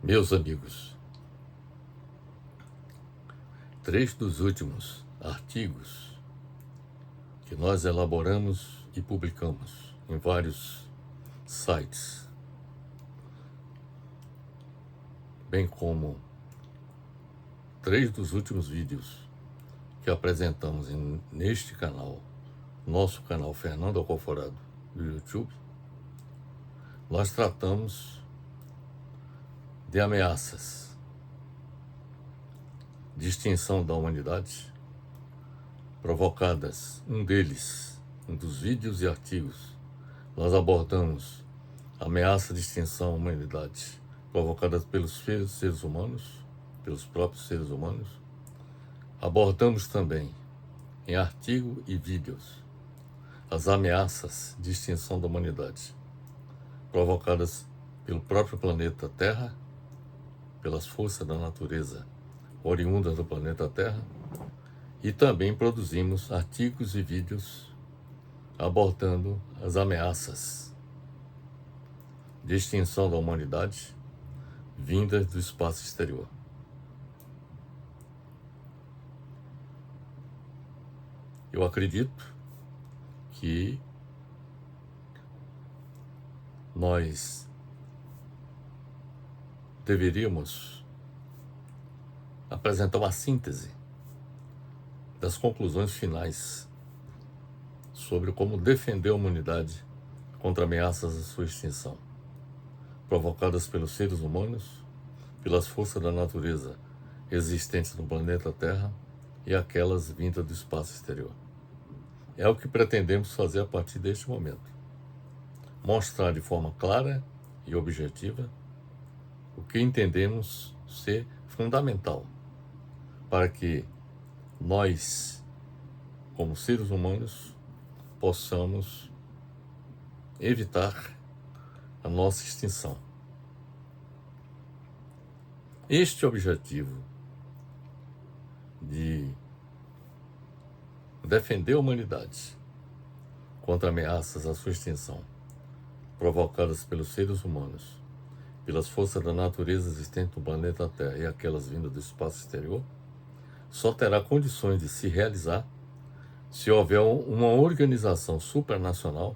Meus amigos, 3 dos últimos artigos que nós elaboramos e publicamos em vários sites, bem como 3 dos últimos vídeos que apresentamos neste canal, nosso canal Fernando Alcoforado do YouTube, nós tratamos de ameaças de extinção da humanidade provocadas. Um dos vídeos e artigos, nós abordamos a ameaça de extinção da humanidade provocadas pelos seres humanos, pelos próprios seres humanos. Abordamos também, em artigo e vídeos, as ameaças de extinção da humanidade provocadas pelo próprio planeta Terra, pelas forças da natureza oriundas do planeta Terra, e também produzimos artigos e vídeos abordando as ameaças de extinção da humanidade vindas do espaço exterior. Eu acredito que nós deveríamos apresentar uma síntese das conclusões finais sobre como defender a humanidade contra ameaças à sua extinção, provocadas pelos seres humanos, pelas forças da natureza existentes no planeta Terra e aquelas vindas do espaço exterior. É o que pretendemos fazer a partir deste momento. Mostrar de forma clara e objetiva o que entendemos ser fundamental para que nós, como seres humanos, possamos evitar a nossa extinção. Este objetivo de defender a humanidade contra ameaças à sua extinção provocadas pelos seres humanos, pelas forças da natureza existentes no planeta Terra e aquelas vindas do espaço exterior, só terá condições de se realizar se houver uma organização supranacional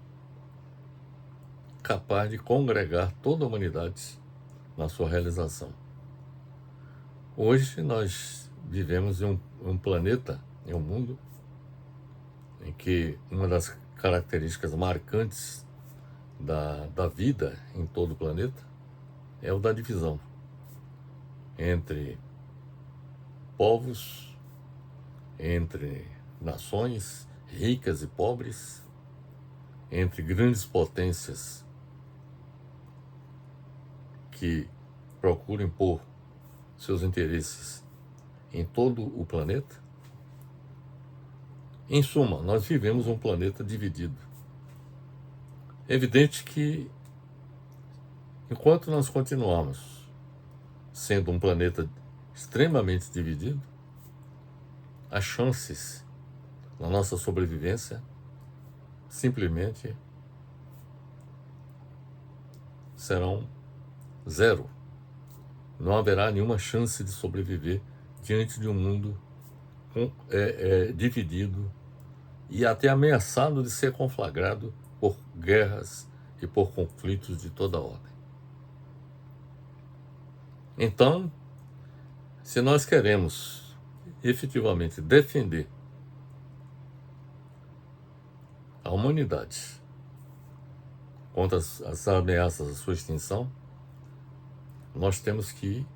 capaz de congregar toda a humanidade na sua realização. Hoje nós vivemos em um planeta, em um mundo, em que uma das características marcantes da vida em todo o planeta é o da divisão entre povos, entre nações ricas e pobres, entre grandes potências que procuram impor seus interesses em todo o planeta. Em suma, nós vivemos um planeta dividido. É evidente que, enquanto nós continuarmos sendo um planeta extremamente dividido, as chances na nossa sobrevivência simplesmente serão zero. Não haverá nenhuma chance de sobreviver diante de um mundo dividido e até ameaçado de ser conflagrado por guerras e por conflitos de toda ordem. Então, se nós queremos efetivamente defender a humanidade contra as ameaças à sua extinção, nós temos que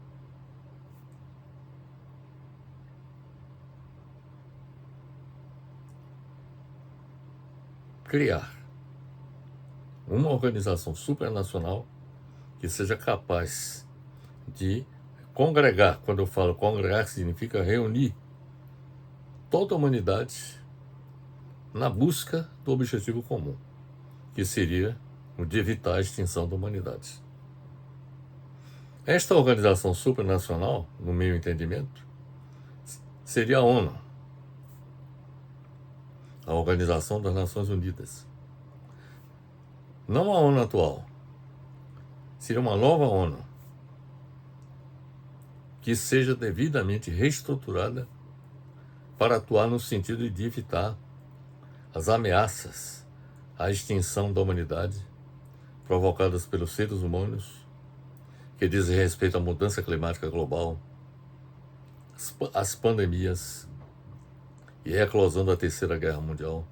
criar uma organização supranacional que seja capaz de congregar. Quando eu falo congregar, significa reunir toda a humanidade na busca do objetivo comum, que seria o de evitar a extinção da humanidade. Esta organização supranacional, no meu entendimento, seria a ONU, a Organização das Nações Unidas. Não a ONU atual, seria uma nova ONU, que seja devidamente reestruturada para atuar no sentido de evitar as ameaças à extinção da humanidade provocadas pelos seres humanos, que dizem respeito à mudança climática global, às pandemias e a eclosão da Terceira Guerra Mundial.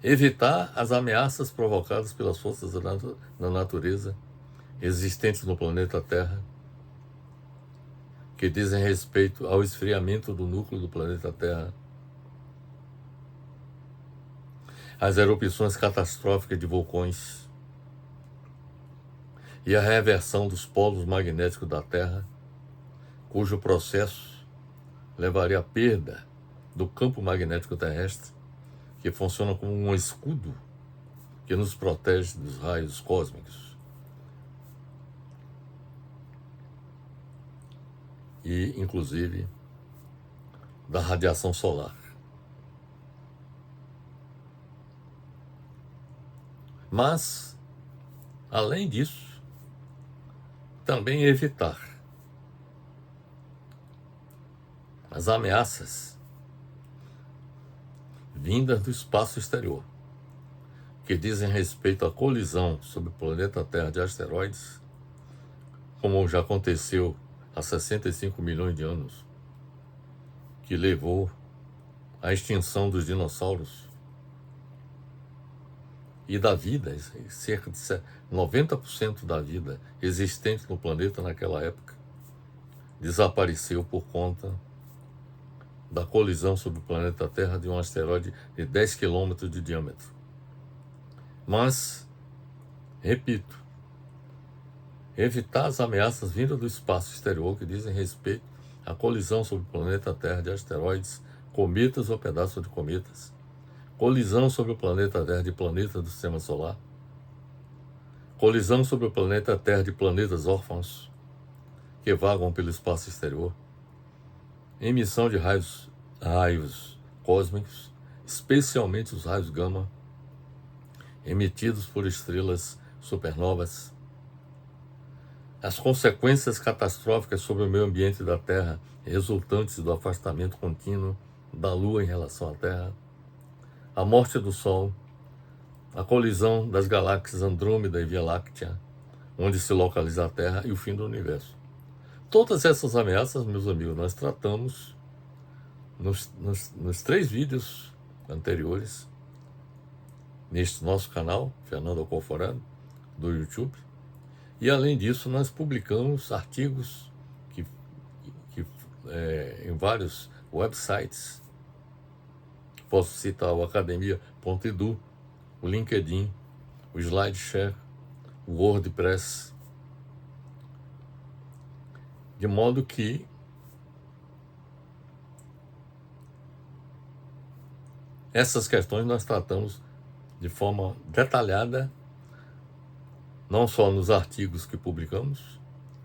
Evitar as ameaças provocadas pelas forças da natureza existentes no planeta Terra, que dizem respeito ao esfriamento do núcleo do planeta Terra, às erupções catastróficas de vulcões e a reversão dos polos magnéticos da Terra, cujo processo levaria à perda do campo magnético terrestre, que funciona como um escudo que nos protege dos raios cósmicos. E, inclusive, da radiação solar. Mas, além disso, também evitar as ameaças vindas do espaço exterior, que dizem respeito à colisão sobre o planeta Terra de asteroides, como já aconteceu há 65 milhões de anos, que levou à extinção dos dinossauros e da vida, cerca de 90% da vida existente no planeta naquela época desapareceu por conta da colisão sobre o planeta Terra de um asteroide de 10 quilômetros de diâmetro. Mas, repito, evitar as ameaças vindas do espaço exterior que dizem respeito à colisão sobre o planeta Terra de asteroides, cometas ou pedaços de cometas, colisão sobre o planeta Terra de planetas do Sistema Solar, colisão sobre o planeta Terra de planetas órfãos que vagam pelo espaço exterior, emissão de raios cósmicos, especialmente os raios gama, emitidos por estrelas supernovas, as consequências catastróficas sobre o meio ambiente da Terra, resultantes do afastamento contínuo da Lua em relação à Terra, a morte do Sol, a colisão das galáxias Andrômeda e Via Láctea, onde se localiza a Terra, e o fim do universo. Todas essas ameaças, meus amigos, nós tratamos nos 3 vídeos anteriores, neste nosso canal, Fernando Alcoforado, do YouTube. E, além disso, nós publicamos artigos em vários websites. Posso citar o academia.edu, o LinkedIn, o SlideShare, o WordPress, de modo que essas questões nós tratamos de forma detalhada, não só nos artigos que publicamos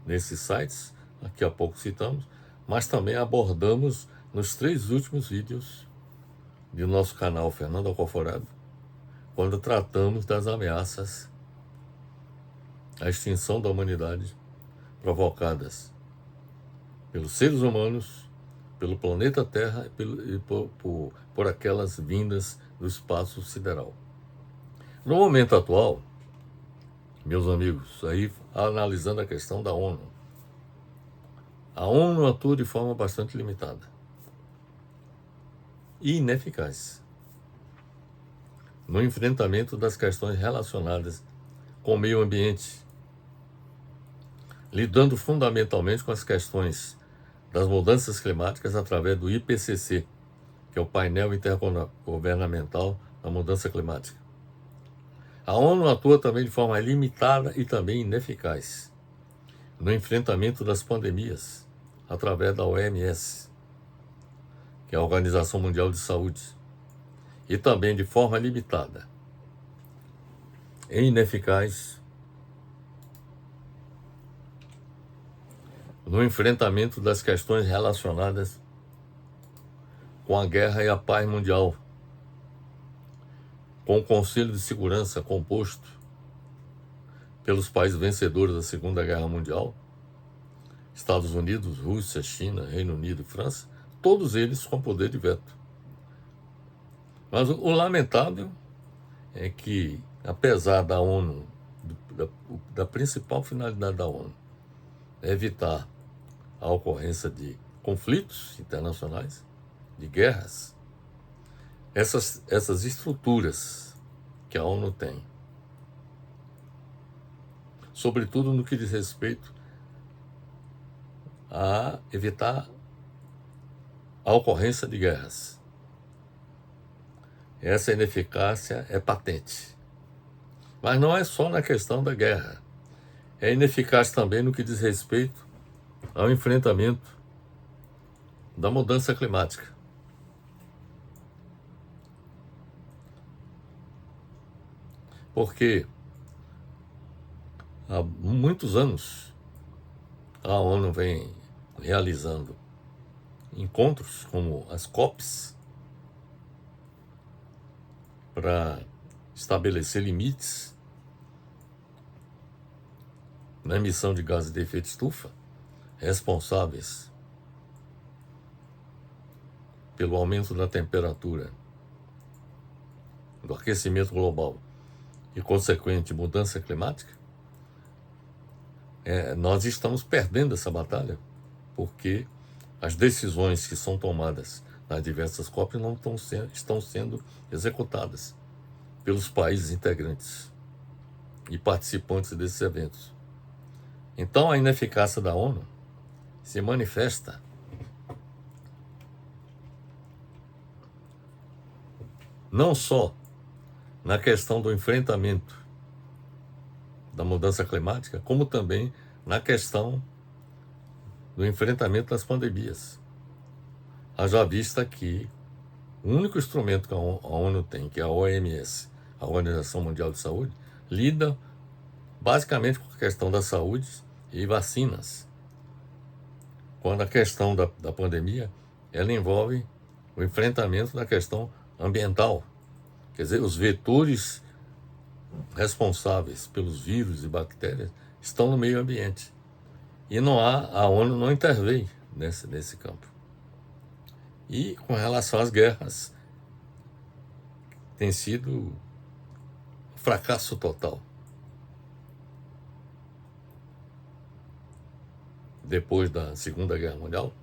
nesses sites, daqui a pouco citamos, mas também abordamos nos 3 últimos vídeos do nosso canal Fernando Alcoforado, quando tratamos das ameaças à extinção da humanidade provocadas pelos seres humanos, pelo planeta Terra e por aquelas vindas do espaço sideral. No momento atual, meus amigos, aí analisando a questão da ONU, a ONU atua de forma bastante limitada e ineficaz no enfrentamento das questões relacionadas com o meio ambiente, lidando fundamentalmente com as questões das mudanças climáticas através do IPCC, que é o painel intergovernamental da mudança climática. A ONU atua também de forma limitada e também ineficaz no enfrentamento das pandemias através da OMS, que é a Organização Mundial de Saúde, e também de forma limitada e ineficaz no enfrentamento das questões relacionadas com a guerra e a paz mundial, com o Conselho de Segurança composto pelos países vencedores da Segunda Guerra Mundial Estados Unidos, Rússia, China, Reino Unido e França, todos eles com poder de veto. Mas o lamentável é que, apesar da ONU, da principal finalidade da ONU, evitar a ocorrência de conflitos internacionais, de guerras, essas estruturas que a ONU tem, sobretudo no que diz respeito a evitar a ocorrência de guerras, essa ineficácia é patente. Mas não é só na questão da guerra. É ineficaz também no que diz respeito ao enfrentamento da mudança climática. Porque há muitos anos a ONU vem realizando encontros como as COPs para estabelecer limites na emissão de gases de efeito estufa responsáveis pelo aumento da temperatura, do aquecimento global e consequente mudança climática. Nós estamos perdendo essa batalha porque as decisões que são tomadas nas diversas COPs não estão sendo executadas pelos países integrantes e participantes desses eventos. Então a ineficácia da ONU se manifesta não só na questão do enfrentamento da mudança climática, como também na questão do enfrentamento das pandemias. Haja vista que o único instrumento que a ONU tem, que é a OMS, a Organização Mundial de Saúde, lida basicamente com a questão da saúde e vacinas. Quando a questão da pandemia, ela envolve o enfrentamento da questão ambiental. Quer dizer, os vetores responsáveis pelos vírus e bactérias estão no meio ambiente. E a ONU não intervém nesse campo. E com relação às guerras, tem sido um fracasso total. Depois da Segunda Guerra Mundial,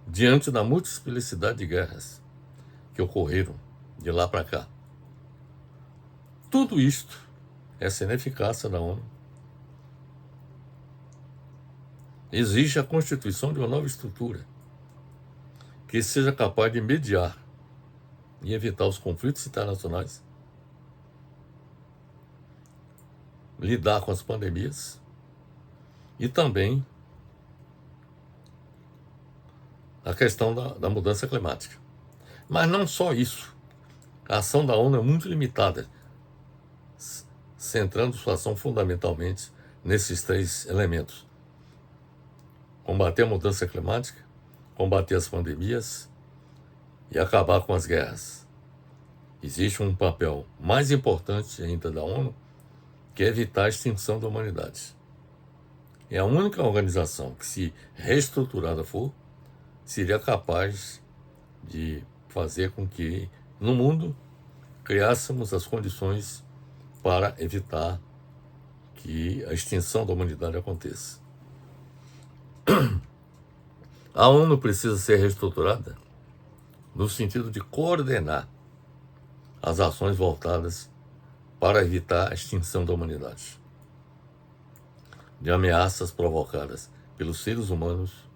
diante da multiplicidade de guerras que ocorreram de lá para cá, tudo isto, essa ineficácia da ONU, exige a constituição de uma nova estrutura que seja capaz de mediar e evitar os conflitos internacionais, lidar com as pandemias e também a questão da mudança climática. Mas não só isso. A ação da ONU é muito limitada, centrando sua ação fundamentalmente nesses três elementos: combater a mudança climática, combater as pandemias e acabar com as guerras. Existe um papel mais importante ainda da ONU, que é evitar a extinção da humanidade. É a única organização que, se reestruturada for, seria capaz de fazer com que, no mundo, criássemos as condições para evitar que a extinção da humanidade aconteça. A ONU precisa ser reestruturada no sentido de coordenar as ações voltadas para evitar a extinção da humanidade, de ameaças provocadas pelos seres humanos,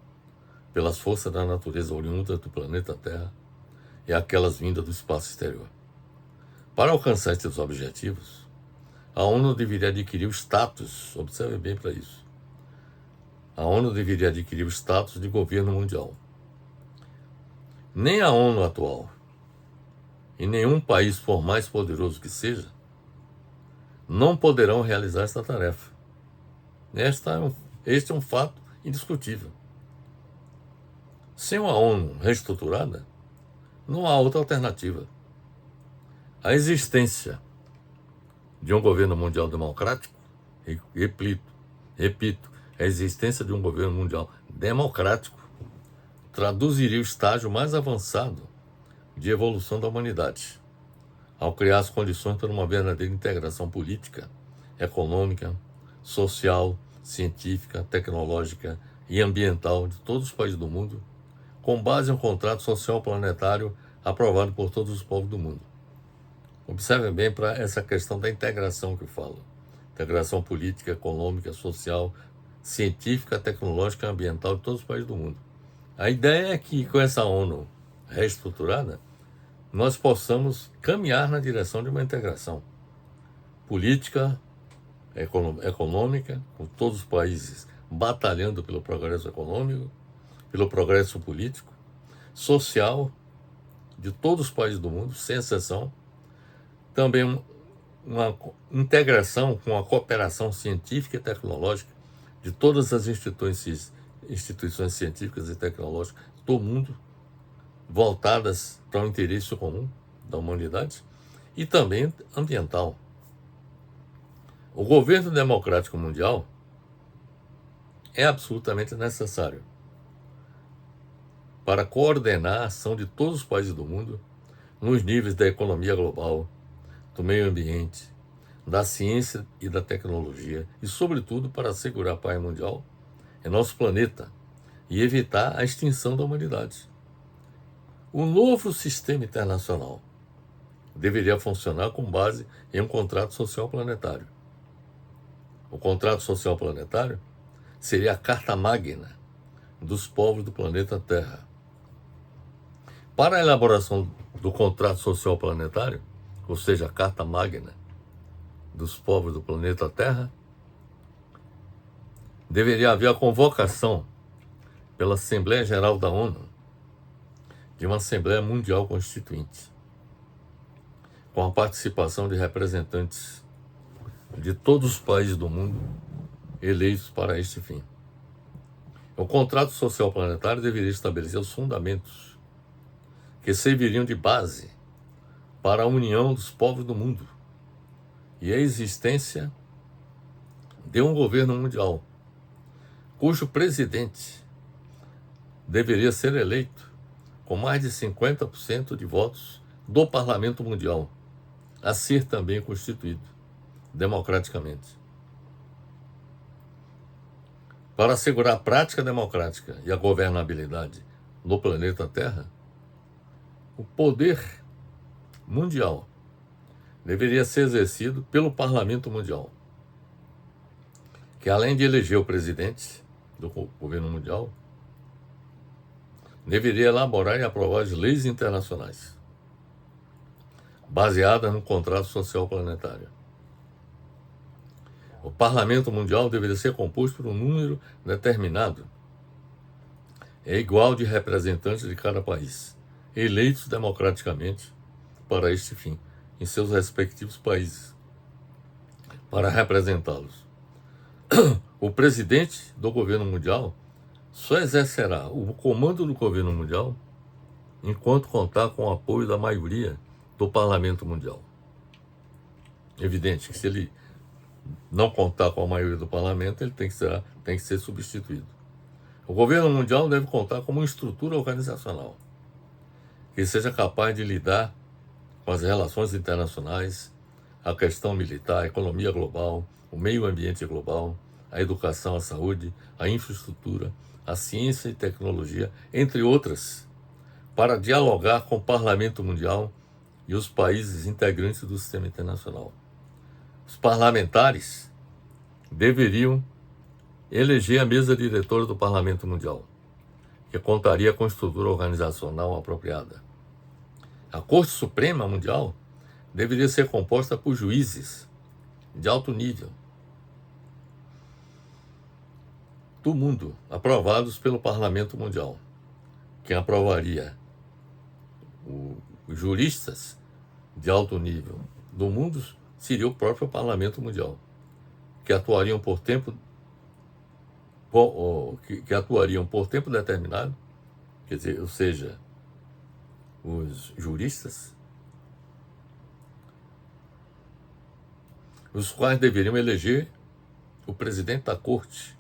pelas forças da natureza oriundas do planeta Terra e aquelas vindas do espaço exterior. Para alcançar esses objetivos, a ONU deveria adquirir o status, observe bem para isso, a ONU deveria adquirir o status de governo mundial. Nem a ONU atual e nenhum país, por mais poderoso que seja, não poderão realizar esta tarefa. Este é um fato indiscutível. Sem uma ONU reestruturada, não há outra alternativa. A existência de um governo mundial democrático, repito, a existência de um governo mundial democrático traduziria o estágio mais avançado de evolução da humanidade, ao criar as condições para uma verdadeira integração política, econômica, social, científica, tecnológica e ambiental de todos os países do mundo, com base em um contrato social planetário aprovado por todos os povos do mundo. Observem bem para essa questão da integração que eu falo. Integração política, econômica, social, científica, tecnológica e ambiental de todos os países do mundo. A ideia é que com essa ONU reestruturada, nós possamos caminhar na direção de uma integração política, econômica, com todos os países batalhando pelo progresso econômico, pelo progresso político, social, de todos os países do mundo, sem exceção. Também uma integração com a cooperação científica e tecnológica de todas as instituições científicas e tecnológicas do mundo, voltadas para o interesse comum da humanidade, e também ambiental. O governo democrático mundial é absolutamente necessário para coordenar a ação de todos os países do mundo nos níveis da economia global, do meio ambiente, da ciência e da tecnologia e, sobretudo, para assegurar a paz mundial em nosso planeta e evitar a extinção da humanidade. O novo sistema internacional deveria funcionar com base em um contrato social planetário. O contrato social planetário seria a carta magna dos povos do planeta Terra. Para a elaboração do contrato social planetário, ou seja, a carta magna dos povos do planeta Terra, deveria haver a convocação pela Assembleia Geral da ONU de uma Assembleia Mundial Constituinte, com a participação de representantes de todos os países do mundo eleitos para este fim. O contrato social planetário deveria estabelecer os fundamentos que serviriam de base para a união dos povos do mundo e a existência de um governo mundial, cujo presidente deveria ser eleito com mais de 50% de votos do Parlamento Mundial, a ser também constituído democraticamente. Para assegurar a prática democrática e a governabilidade no planeta Terra, o poder mundial deveria ser exercido pelo Parlamento Mundial, que além de eleger o presidente do governo mundial, deveria elaborar e aprovar as leis internacionais, baseadas no contrato social planetário. O Parlamento Mundial deveria ser composto por um número determinado, igual de representantes de cada país, eleitos democraticamente para este fim, em seus respectivos países, para representá-los. O presidente do governo mundial só exercerá o comando do governo mundial enquanto contar com o apoio da maioria do Parlamento Mundial. Evidente que se ele não contar com a maioria do parlamento, ele tem que ser substituído. O governo mundial deve contar com uma estrutura organizacional que seja capaz de lidar com as relações internacionais, a questão militar, a economia global, o meio ambiente global, a educação, a saúde, a infraestrutura, a ciência e tecnologia, entre outras, para dialogar com o Parlamento Mundial e os países integrantes do sistema internacional. Os parlamentares deveriam eleger a mesa diretora do Parlamento Mundial, que contaria com estrutura organizacional apropriada. A Corte Suprema Mundial deveria ser composta por juízes de alto nível do mundo, aprovados pelo Parlamento Mundial. Quem aprovaria os juristas de alto nível do mundo seria o próprio Parlamento Mundial, que atuariam por tempo determinado, quer dizer, ou seja, os juristas, os quais deveriam eleger o presidente da corte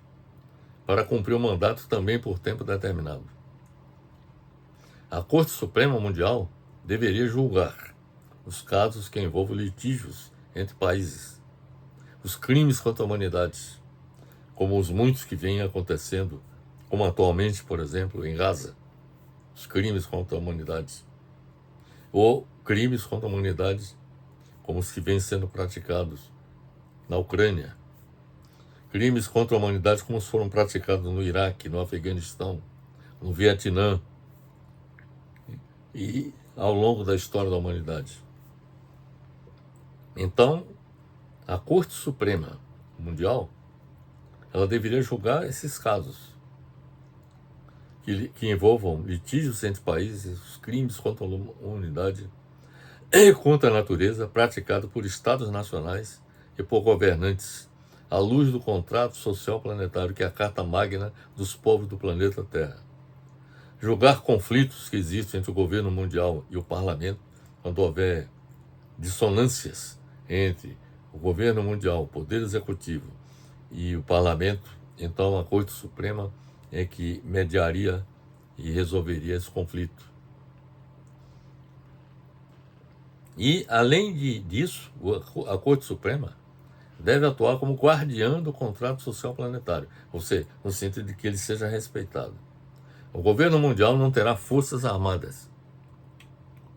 para cumprir o mandato também por tempo determinado. A Corte Suprema Mundial deveria julgar os casos que envolvem litígios entre países, os crimes contra a humanidade, como os muitos que vêm acontecendo, como atualmente, por exemplo, em Gaza, os crimes contra a humanidade, ou crimes contra a humanidade como os que vêm sendo praticados na Ucrânia, crimes contra a humanidade como os foram praticados no Iraque, no Afeganistão, no Vietnã e ao longo da história da humanidade. Então, a Corte Suprema Mundial, ela deveria julgar esses casos que envolvam litígios entre países, os crimes contra a humanidade e contra a natureza praticados por estados nacionais e por governantes à luz do contrato social planetário, que é a Carta Magna dos povos do planeta Terra. Julgar conflitos que existem entre o governo mundial e o parlamento, quando houver dissonâncias entre o governo mundial, o poder executivo e o parlamento, então a Corte Suprema é que mediaria e resolveria esse conflito. E, além disso, a Corte Suprema deve atuar como guardiã do contrato social planetário, ou seja, no sentido de que ele seja respeitado. O governo mundial não terá forças armadas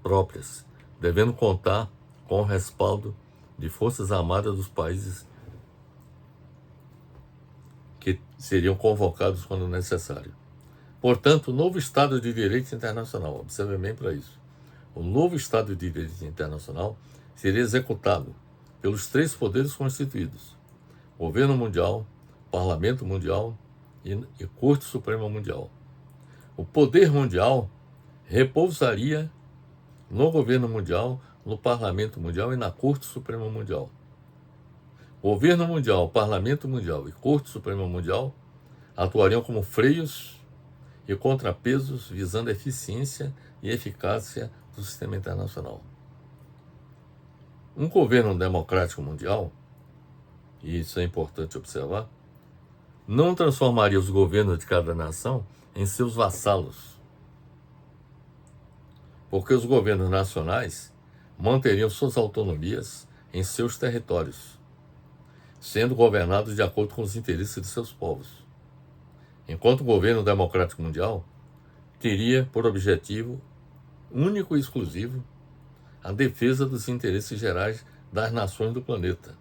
próprias, devendo contar com o respaldo de forças armadas dos países que seriam convocados quando necessário. Portanto, o novo Estado de Direito Internacional, observe bem para isso, o novo Estado de Direito Internacional seria executado pelos 3 poderes constituídos: Governo Mundial, Parlamento Mundial e Corte Suprema Mundial. O poder mundial repousaria no Governo Mundial, no Parlamento Mundial e na Corte Suprema Mundial. Governo Mundial, Parlamento Mundial e Corte Suprema Mundial atuariam como freios e contrapesos visando a eficiência e eficácia do sistema internacional. Um governo democrático mundial, e isso é importante observar, não transformaria os governos de cada nação em seus vassalos, porque os governos nacionais manteriam suas autonomias em seus territórios, sendo governados de acordo com os interesses de seus povos, enquanto o governo democrático mundial teria por objetivo único e exclusivo a defesa dos interesses gerais das nações do planeta.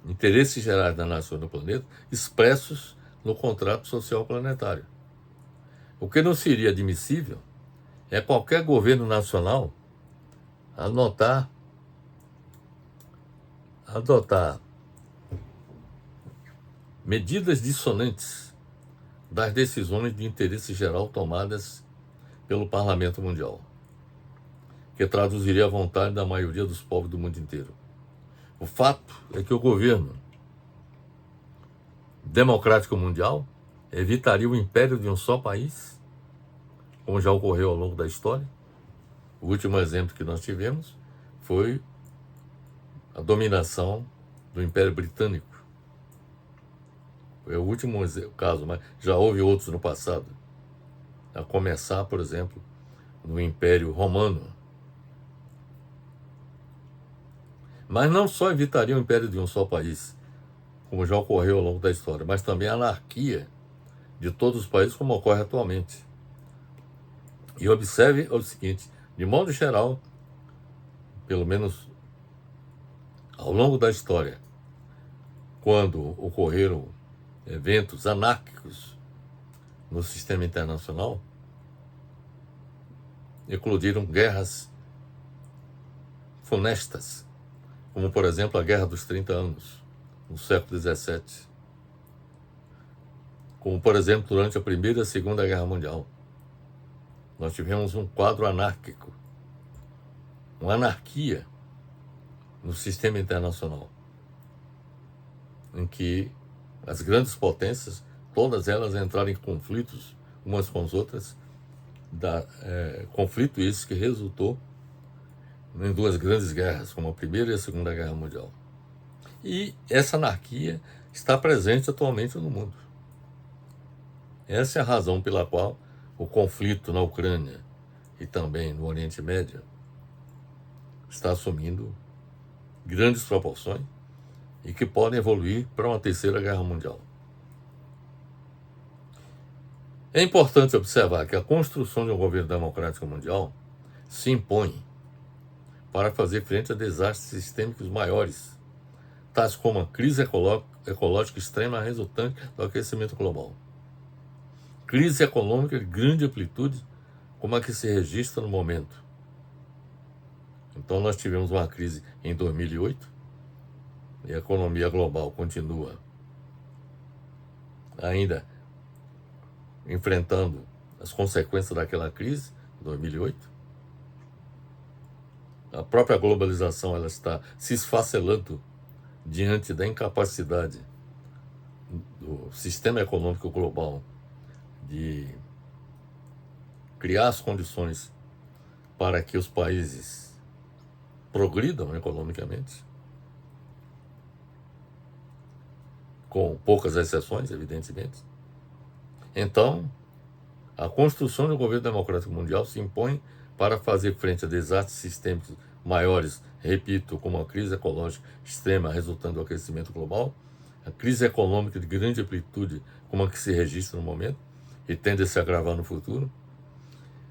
Interesses gerais das nações do planeta expressos no contrato social planetário. O que não seria admissível é qualquer governo nacional adotar medidas dissonantes das decisões de interesse geral tomadas pelo Parlamento Mundial, que traduziria a vontade da maioria dos povos do mundo inteiro. O fato é que o governo democrático mundial evitaria o império de um só país, como já ocorreu ao longo da história. O último exemplo que nós tivemos foi a dominação do Império Britânico. Foi o último caso, mas já houve outros no passado. A começar, por exemplo, no Império Romano. Mas não só evitaria o império de um só país, como já ocorreu ao longo da história, mas também a anarquia de todos os países, como ocorre atualmente. E observe o seguinte: de modo geral, pelo menos ao longo da história, quando ocorreram eventos anárquicos no sistema internacional, eclodiram guerras funestas, como, por exemplo, a Guerra dos 30 Anos, no século XVII. Como, por exemplo, durante a Primeira e a Segunda Guerra Mundial. Nós tivemos um quadro anárquico, uma anarquia no sistema internacional, em que as grandes potências, todas elas entraram em conflitos umas com as outras, conflito esse que resultou em 2 grandes guerras, como a Primeira e a Segunda Guerra Mundial. E essa anarquia está presente atualmente no mundo. Essa é a razão pela qual o conflito na Ucrânia e também no Oriente Médio está assumindo grandes proporções e que podem evoluir para uma terceira guerra mundial. É importante observar que a construção de um governo democrático mundial se impõe para fazer frente a desastres sistêmicos maiores, tais como a crise ecológica extrema resultante do aquecimento global, crise econômica de grande amplitude, como a que se registra no momento. Então nós tivemos uma crise em 2008 e a economia global continua ainda enfrentando as consequências daquela crise de 2008. A própria globalização ela está se esfacelando diante da incapacidade do sistema econômico global de criar as condições para que os países progridam economicamente, com poucas exceções, evidentemente. Então, a construção de um governo democrático mundial se impõe para fazer frente a desastres sistêmicos maiores, repito, como a crise ecológica extrema resultando do aquecimento global, a crise econômica de grande amplitude, como a que se registra no momento e tende a se agravar no futuro,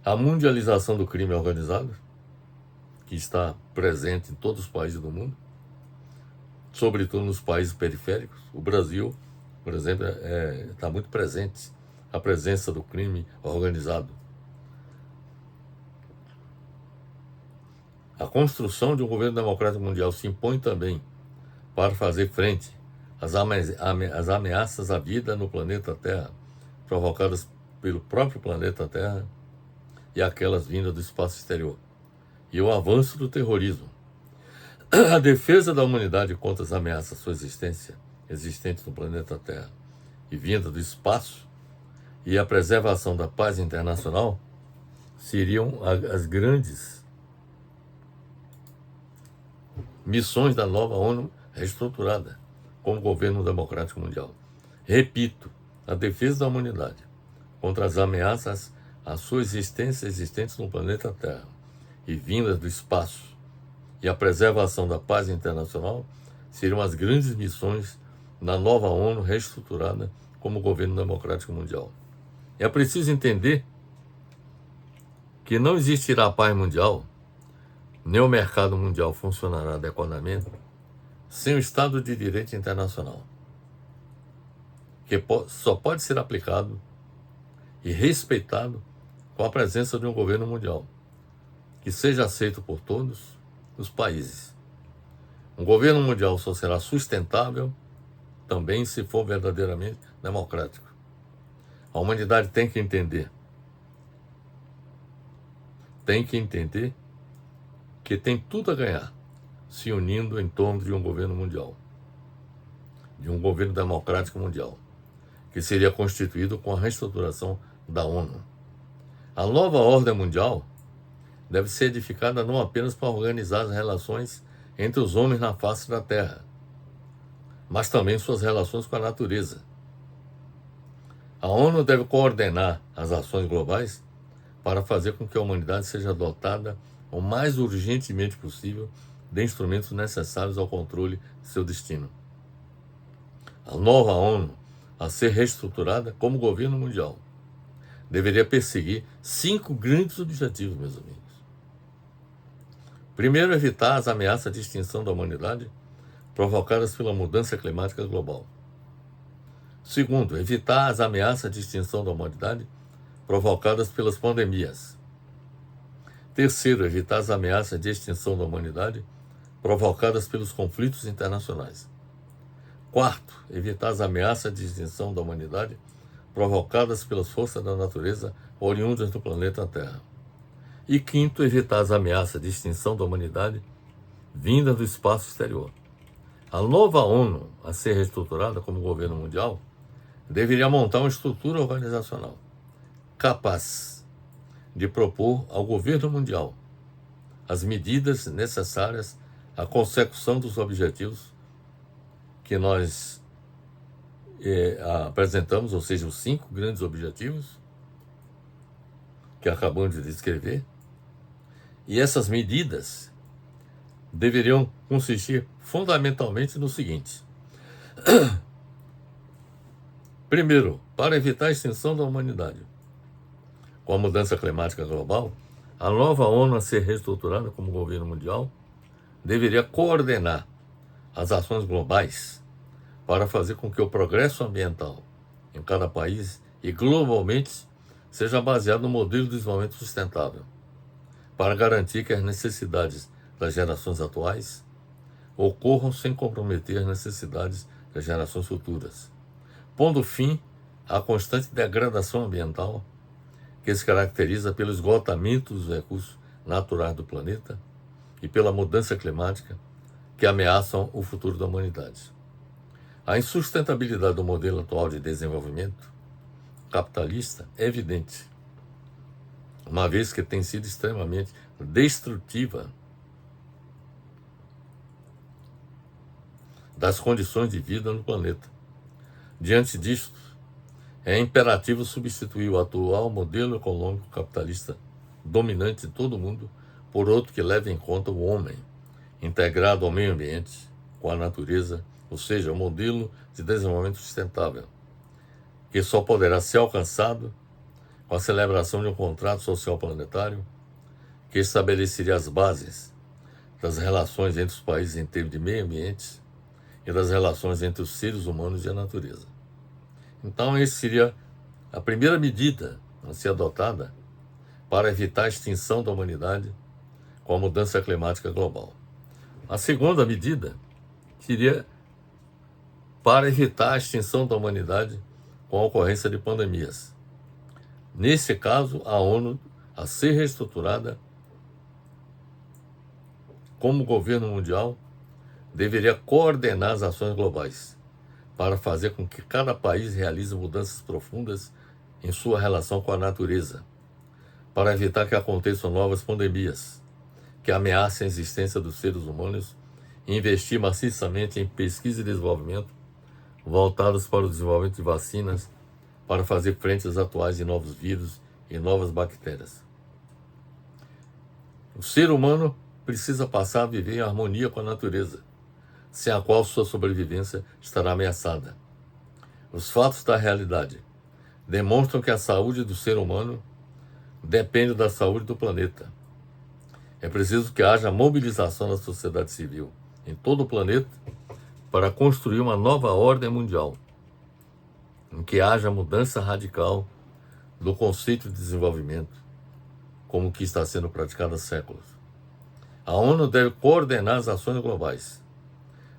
a mundialização do crime organizado, que está presente em todos os países do mundo, sobretudo nos países periféricos. O Brasil, por exemplo, está muito presente a presença do crime organizado. A construção de um governo democrático mundial se impõe também para fazer frente às ameaças à vida no planeta Terra, provocadas pelo próprio planeta Terra e aquelas vindas do espaço exterior, e o avanço do terrorismo. A defesa da humanidade contra as ameaças à sua existência, existentes no planeta Terra e vinda do espaço, e a preservação da paz internacional seriam as grandes missões da nova ONU reestruturada como governo democrático mundial. Repito, a defesa da humanidade contra as ameaças à sua existência existentes no planeta Terra e vindas do espaço e a preservação da paz internacional seriam as grandes missões da nova ONU reestruturada como governo democrático mundial. É preciso entender que não existirá paz mundial, nem o mercado mundial funcionará adequadamente sem o Estado de Direito internacional, que só pode ser aplicado e respeitado com a presença de um governo mundial, que seja aceito por todos os países. Um governo mundial só será sustentável também se for verdadeiramente democrático. A humanidade tem que entender que tem tudo a ganhar se unindo em torno de um governo mundial, de um governo democrático mundial, que seria constituído com a reestruturação da ONU. A nova ordem mundial deve ser edificada não apenas para organizar as relações entre os homens na face da Terra, mas também suas relações com a natureza. A ONU deve coordenar as ações globais para fazer com que a humanidade seja dotada o mais urgentemente possível de instrumentos necessários ao controle de seu destino. A nova ONU, a ser reestruturada como governo mundial, deveria perseguir 5 grandes objetivos, meus amigos. Primeiro, evitar as ameaças de extinção da humanidade provocadas pela mudança climática global. Segundo, evitar as ameaças de extinção da humanidade provocadas pelas pandemias. Terceiro, evitar as ameaças de extinção da humanidade provocadas pelos conflitos internacionais. Quarto, evitar as ameaças de extinção da humanidade provocadas pelas forças da natureza oriundas do planeta Terra. E quinto, evitar as ameaças de extinção da humanidade vindas do espaço exterior. A nova ONU, a ser reestruturada como governo mundial, deveria montar uma estrutura organizacional capaz de propor ao governo mundial as medidas necessárias à consecução dos objetivos que nós apresentamos, ou seja, os 5 grandes objetivos que acabamos de descrever. E essas medidas deveriam consistir fundamentalmente no seguinte: primeiro, para evitar a extinção da humanidade, com a mudança climática global, a nova ONU a ser reestruturada como governo mundial deveria coordenar as ações globais para fazer com que o progresso ambiental em cada país e globalmente seja baseado no modelo de desenvolvimento sustentável, para garantir que as necessidades das gerações atuais ocorram sem comprometer as necessidades das gerações futuras, pondo fim à constante degradação ambiental que se caracteriza pelo esgotamento dos recursos naturais do planeta e pela mudança climática que ameaçam o futuro da humanidade. A insustentabilidade do modelo atual de desenvolvimento capitalista é evidente, uma vez que tem sido extremamente destrutiva das condições de vida no planeta. Diante disto, é imperativo substituir o atual modelo econômico capitalista dominante em todo o mundo por outro que leve em conta o homem, integrado ao meio ambiente, com a natureza, ou seja, o modelo de desenvolvimento sustentável, que só poderá ser alcançado com a celebração de um contrato social planetário que estabeleceria as bases das relações entre os países em termos de meio ambiente e das relações entre os seres humanos e a natureza. Então, essa seria a primeira medida a ser adotada para evitar a extinção da humanidade com a mudança climática global. A segunda medida seria para evitar a extinção da humanidade com a ocorrência de pandemias. Nesse caso, a ONU, a ser reestruturada como governo mundial, deveria coordenar as ações globais para fazer com que cada país realize mudanças profundas em sua relação com a natureza, para evitar que aconteçam novas pandemias que ameacem a existência dos seres humanos e investir maciçamente em pesquisa e desenvolvimento voltados para o desenvolvimento de vacinas para fazer frente às atuais e novos vírus e novas bactérias. O ser humano precisa passar a viver em harmonia com a natureza, sem a qual sua sobrevivência estará ameaçada. Os fatos da realidade demonstram que a saúde do ser humano depende da saúde do planeta. É preciso que haja mobilização da sociedade civil em todo o planeta para construir uma nova ordem mundial, em que haja mudança radical do conceito de desenvolvimento, como o que está sendo praticado há séculos. A ONU deve coordenar as ações globais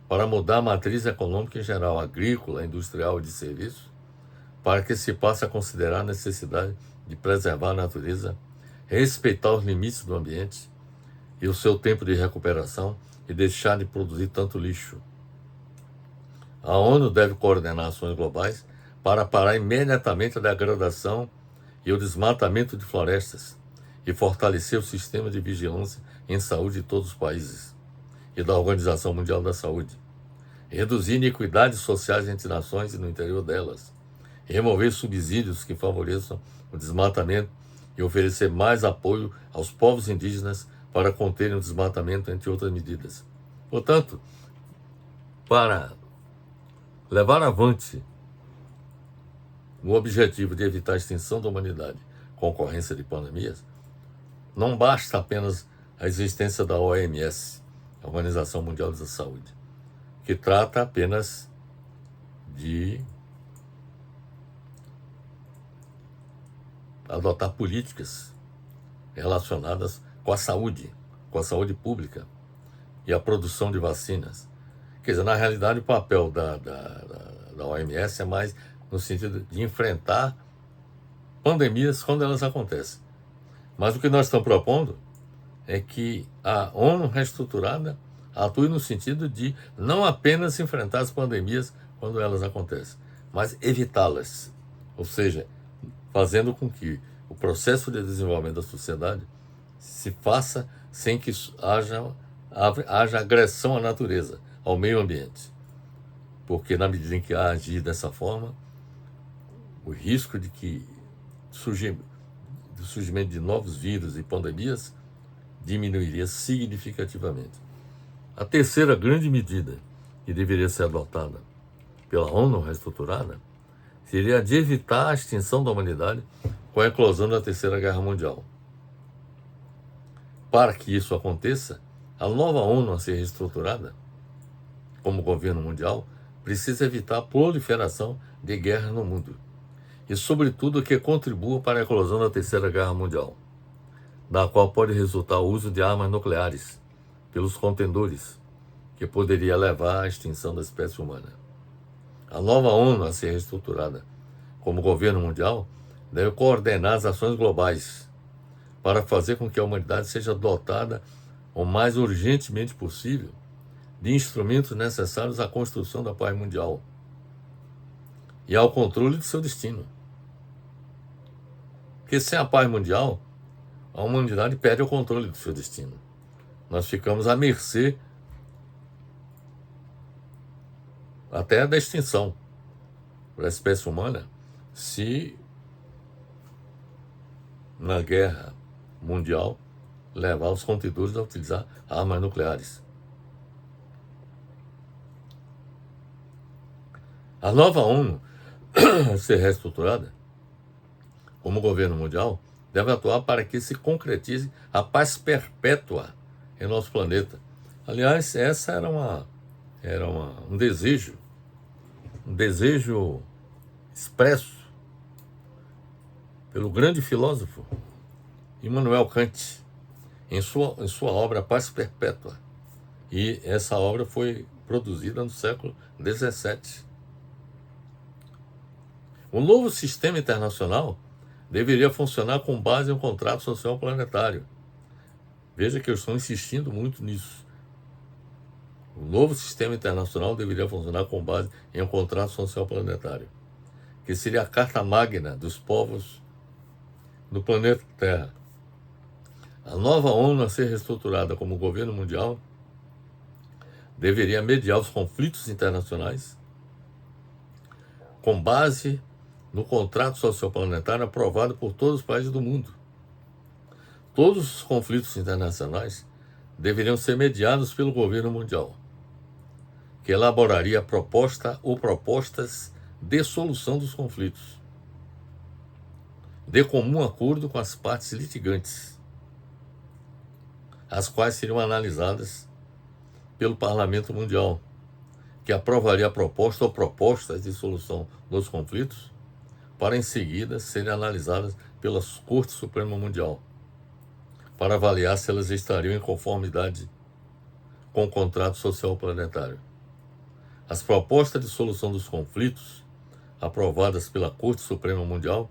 para mudar a matriz econômica em geral, agrícola, industrial e de serviços, para que se passe a considerar a necessidade de preservar a natureza, respeitar os limites do ambiente e o seu tempo de recuperação e deixar de produzir tanto lixo. A ONU deve coordenar ações globais para parar imediatamente a degradação e o desmatamento de florestas e fortalecer o sistema de vigilância em saúde de todos os países e da Organização Mundial da Saúde, reduzir iniquidades sociais entre nações e no interior delas, remover subsídios que favoreçam o desmatamento e oferecer mais apoio aos povos indígenas para conterem o desmatamento, entre outras medidas. Portanto, para levar avante o objetivo de evitar a extinção da humanidade com ocorrência de pandemias, não basta apenas a existência da OMS, a Organização Mundial da Saúde, que trata apenas de adotar políticas relacionadas com a saúde pública e a produção de vacinas. Quer dizer, na realidade, o papel da OMS é mais no sentido de enfrentar pandemias quando elas acontecem. Mas o que nós estamos propondo é que a ONU reestruturada atue no sentido de não apenas enfrentar as pandemias quando elas acontecem, mas evitá-las. Ou seja, fazendo com que o processo de desenvolvimento da sociedade se faça sem que haja agressão à natureza, ao meio ambiente. porque na medida em que agir dessa forma, o risco do surgimento de novos vírus e pandemias diminuiria significativamente. A terceira grande medida que deveria ser adotada pela ONU reestruturada seria a de evitar a extinção da humanidade com a eclosão da Terceira Guerra Mundial. Para que isso aconteça, a nova ONU a ser reestruturada, como governo mundial, precisa evitar a proliferação de guerras no mundo e, sobretudo, que contribua para a eclosão da Terceira Guerra Mundial, da qual pode resultar o uso de armas nucleares pelos contendores, que poderia levar à extinção da espécie humana. A nova ONU a ser reestruturada como governo mundial deve coordenar as ações globais para fazer com que a humanidade seja dotada o mais urgentemente possível de instrumentos necessários à construção da paz mundial e ao controle de seu destino. Porque sem a paz mundial, a humanidade perde o controle do seu destino. Nós ficamos à mercê até da extinção da espécie humana, se na guerra mundial levar os contendores a utilizar armas nucleares. A nova ONU, a ser reestruturada como governo mundial, deve atuar para que se concretize a paz perpétua em nosso planeta. Aliás, essa era um desejo expresso pelo grande filósofo Immanuel Kant em sua obra Paz Perpétua. E essa obra foi produzida no século XVII. O novo sistema internacional deveria funcionar com base em um contrato social planetário. Veja que eu estou insistindo muito nisso. O novo sistema internacional deveria funcionar com base em um contrato social planetário, que seria a carta magna dos povos do planeta Terra. A nova ONU a ser reestruturada como governo mundial deveria mediar os conflitos internacionais com base no contrato social planetário aprovado por todos os países do mundo. Todos os conflitos internacionais deveriam ser mediados pelo governo mundial, que elaboraria proposta ou propostas de solução dos conflitos, de comum acordo com as partes litigantes, as quais seriam analisadas pelo Parlamento Mundial, que aprovaria a proposta ou propostas de solução dos conflitos, para em seguida serem analisadas pela Corte Suprema Mundial, para avaliar se elas estariam em conformidade com o contrato social planetário. As propostas de solução dos conflitos, aprovadas pela Corte Suprema Mundial,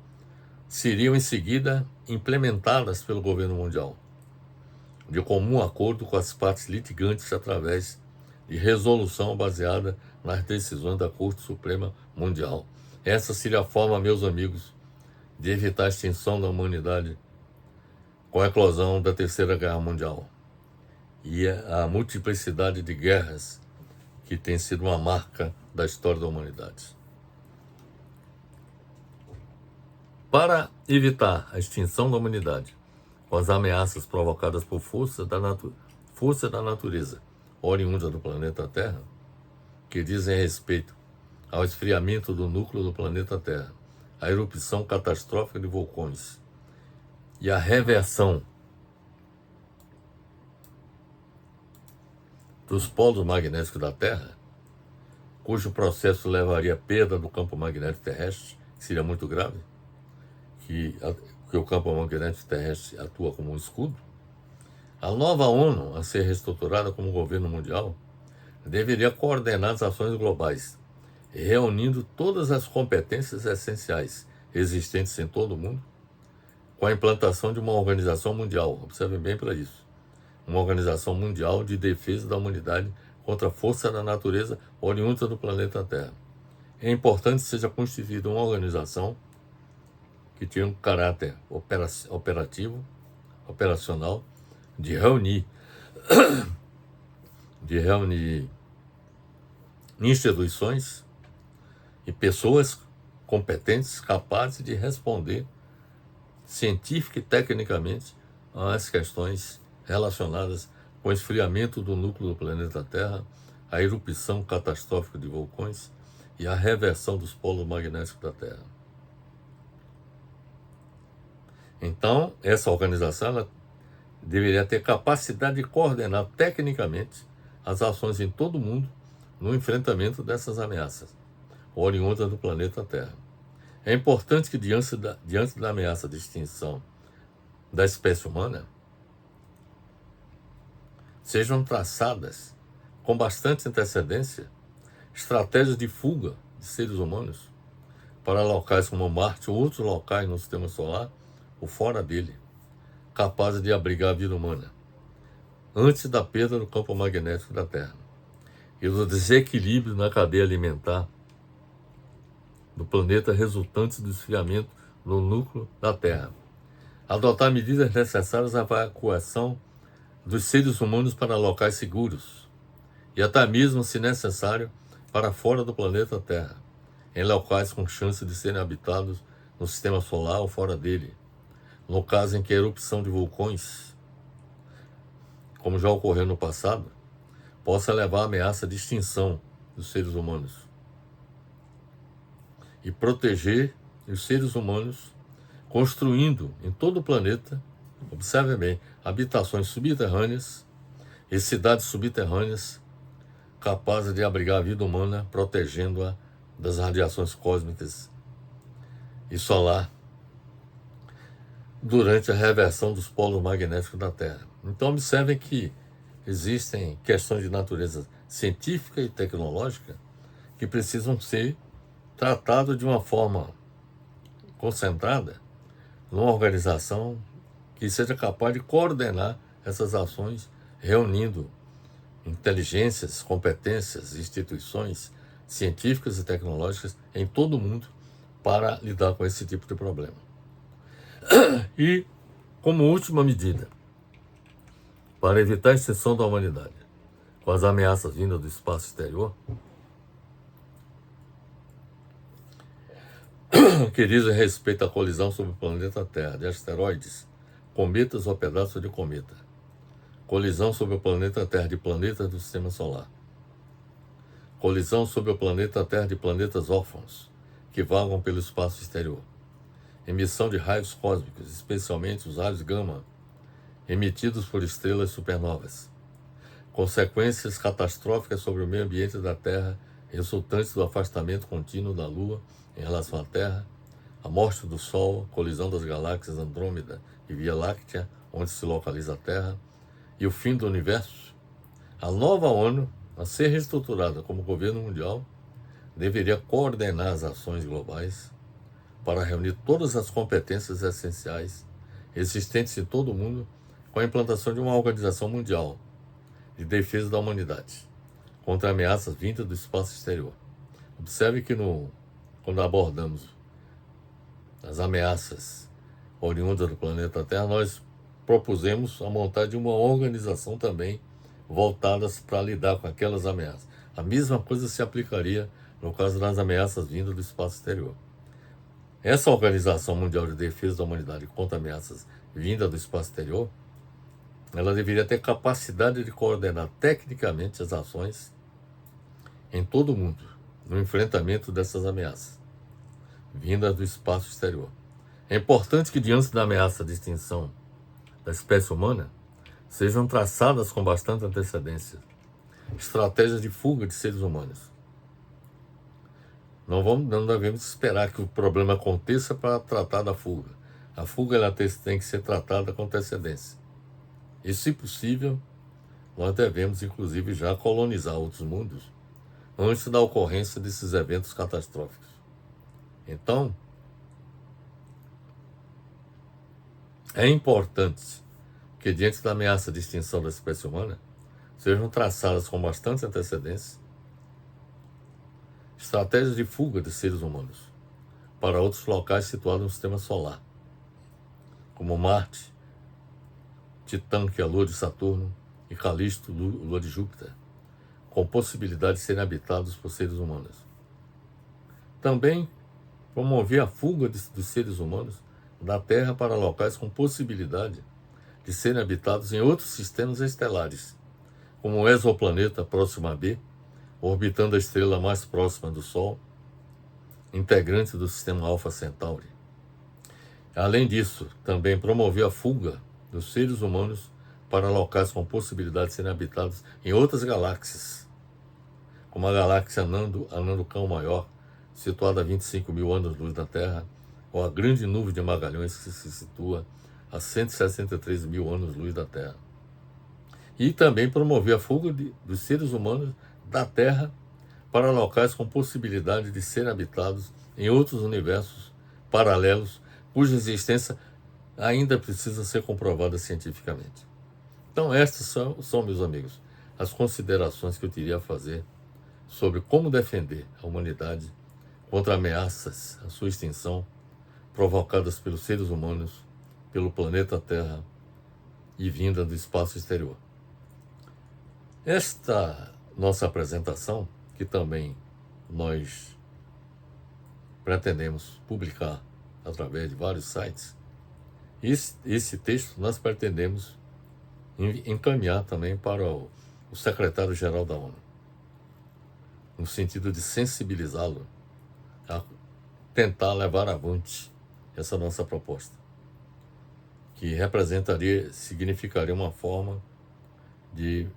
seriam em seguida implementadas pelo governo mundial, de comum acordo com as partes litigantes através de resolução baseada nas decisões da Corte Suprema Mundial. Essa seria a forma, meus amigos, de evitar a extinção da humanidade com a eclosão da Terceira Guerra Mundial e a multiplicidade de guerras que tem sido uma marca da história da humanidade. Para evitar a extinção da humanidade com as ameaças provocadas por força da natureza oriunda do planeta Terra, que dizem respeito ao esfriamento do núcleo do planeta Terra, a erupção catastrófica de vulcões e a reversão dos polos magnéticos da Terra, cujo processo levaria à perda do campo magnético terrestre, que seria muito grave, que o campo magnético terrestre atua como um escudo. A nova ONU, a ser reestruturada como governo mundial, deveria coordenar as ações globais, reunindo todas as competências essenciais existentes em todo o mundo, com a implantação de uma organização mundial, observem bem para isso, uma organização mundial de defesa da humanidade contra a força da natureza oriunda do planeta Terra. É importante que seja constituída uma organização que tenha um caráter operacional, de reunir instituições e pessoas competentes, capazes de responder científica e tecnicamente às questões relacionadas com o esfriamento do núcleo do planeta Terra, a erupção catastrófica de vulcões e a reversão dos polos magnéticos da Terra. Então, essa organização ela deveria ter capacidade de coordenar tecnicamente as ações em todo o mundo no enfrentamento dessas ameaças oriundas do planeta Terra. É importante que, diante da ameaça de extinção da espécie humana, sejam traçadas com bastante antecedência estratégias de fuga de seres humanos para locais como Marte ou outros locais no sistema solar ou fora dele, capazes de abrigar a vida humana, antes da perda do campo magnético da Terra e do desequilíbrio na cadeia alimentar do planeta resultantes do esfriamento no núcleo da Terra. Adotar medidas necessárias à evacuação dos seres humanos para locais seguros e até mesmo, se necessário, para fora do planeta Terra, em locais com chance de serem habitados no sistema solar ou fora dele, no caso em que a erupção de vulcões, como já ocorreu no passado, possa levar à ameaça de extinção dos seres humanos e proteger os seres humanos construindo em todo o planeta, observe bem, habitações subterrâneas e cidades subterrâneas capazes de abrigar a vida humana, protegendo-a das radiações cósmicas e solar durante a reversão dos polos magnéticos da Terra. Então observem que existem questões de natureza científica e tecnológica que precisam ser tratadas de uma forma concentrada numa organização que seja capaz de coordenar essas ações, reunindo inteligências, competências, instituições científicas e tecnológicas em todo o mundo para lidar com esse tipo de problema. E, como última medida, para evitar a extinção da humanidade com as ameaças vindas do espaço exterior, que dizem respeito à colisão sobre o planeta Terra de asteroides, cometas ou pedaços de cometa, colisão sobre o planeta Terra de planetas do Sistema Solar, colisão sobre o planeta Terra de planetas órfãos que vagam pelo espaço exterior, emissão de raios cósmicos, especialmente os raios gama, emitidos por estrelas supernovas, consequências catastróficas sobre o meio ambiente da Terra resultantes do afastamento contínuo da Lua em relação à Terra, a morte do Sol, colisão das galáxias Andrômeda e Via Láctea, onde se localiza a Terra, e o fim do universo. A nova ONU, a ser reestruturada como governo mundial, deveria coordenar as ações globais para reunir todas as competências essenciais existentes em todo o mundo com a implantação de uma organização mundial de defesa da humanidade contra ameaças vindas do espaço exterior. Observe que quando abordamos as ameaças oriundas do planeta Terra, nós propusemos a montagem de uma organização também voltadas para lidar com aquelas ameaças. A mesma coisa se aplicaria no caso das ameaças vindas do espaço exterior. Essa Organização Mundial de Defesa da Humanidade contra ameaças vindas do espaço exterior, ela deveria ter capacidade de coordenar tecnicamente as ações em todo o mundo no enfrentamento dessas ameaças vindas do espaço exterior. É importante que, diante da ameaça de extinção da espécie humana, sejam traçadas com bastante antecedência estratégias de fuga de seres humanos. Não devemos esperar que o problema aconteça para tratar da fuga. A fuga ela tem que ser tratada com antecedência. E, se possível, nós devemos, inclusive, já colonizar outros mundos antes da ocorrência desses eventos catastróficos. Então, é importante que, diante da ameaça de extinção da espécie humana, sejam traçadas com bastante antecedência estratégias de fuga de seres humanos para outros locais situados no sistema solar, como Marte, Titã, que é a lua de Saturno, e Calisto, lua de Júpiter, com possibilidade de serem habitados por seres humanos. Também promover a fuga dos seres humanos da Terra para locais com possibilidade de serem habitados em outros sistemas estelares, como o exoplaneta Próxima B, orbitando a estrela mais próxima do Sol, integrante do sistema Alpha Centauri. Além disso, também promover a fuga dos seres humanos para locais com possibilidade de serem habitados em outras galáxias, como a galáxia Anando Cão Maior, situada a 25 mil anos-luz da Terra, ou a grande nuvem de Magalhães, que se situa a 163 mil anos-luz da Terra. E também promover a fuga dos seres humanos da Terra para locais com possibilidade de serem habitados em outros universos paralelos, cuja existência ainda precisa ser comprovada cientificamente. Então, estas são, meus amigos, as considerações que eu teria a fazer sobre como defender a humanidade contra ameaças à sua extinção provocadas pelos seres humanos, pelo planeta Terra e vinda do espaço exterior. Esta nossa apresentação, que também nós pretendemos publicar através de vários sites, esse texto nós pretendemos encaminhar também para o secretário-geral da ONU, no sentido de sensibilizá-lo a tentar levar avante essa nossa proposta, que significaria uma forma de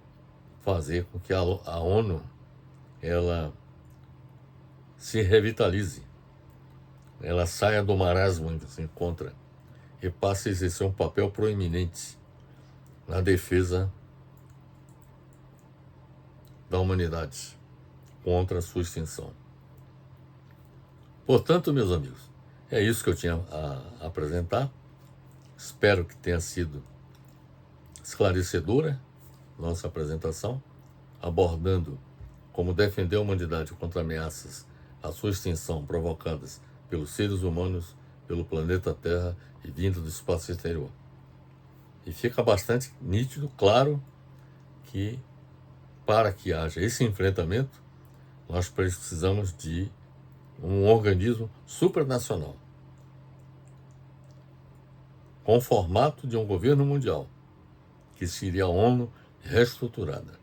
fazer com que a ONU ela se revitalize, ela saia do marasmo em que se encontra e passe a exercer um papel proeminente na defesa da humanidade contra a sua extinção. Portanto, meus amigos, é isso que eu tinha a apresentar. Espero que tenha sido esclarecedora nossa apresentação, abordando como defender a humanidade contra ameaças à sua extinção provocadas pelos seres humanos, pelo planeta Terra e vindo do espaço exterior. E fica bastante nítido, claro, que para que haja esse enfrentamento, nós precisamos de um organismo supranacional, com o formato de um governo mundial, que seria a ONU reestruturada,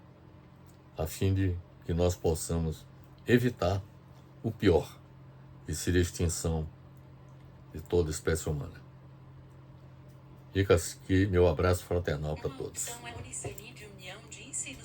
a fim de que nós possamos evitar o pior, que seria a extinção de toda a espécie humana. Fica aqui meu abraço fraternal para todos.